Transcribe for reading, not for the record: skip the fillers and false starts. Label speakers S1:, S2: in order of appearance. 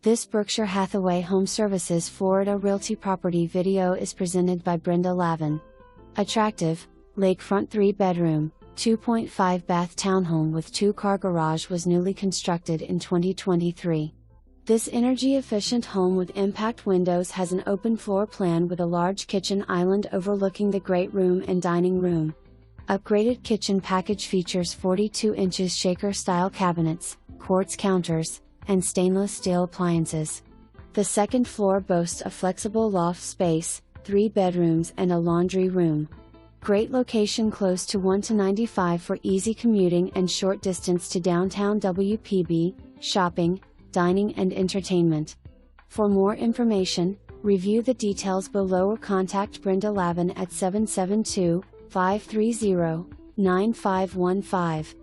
S1: This Berkshire Hathaway HomeServices Florida Realty property video is presented by Brenda Lavin. Attractive, lakefront 3-bedroom, 2.5 bath townhome with 2-car garage was newly constructed in 2023. This energy-efficient home with impact windows has an open floor plan with a large kitchen island overlooking the great room and dining room. Upgraded kitchen package features 42 inches shaker-style cabinets, quartz counters, and stainless steel appliances. The second floor boasts a flexible loft space, 3 bedrooms and a laundry room. Great location close to 1-95 for easy commuting and short distance to downtown WPB, shopping, dining and entertainment. For more information, review the details below or contact Brenda Lavin at 772-530-9515.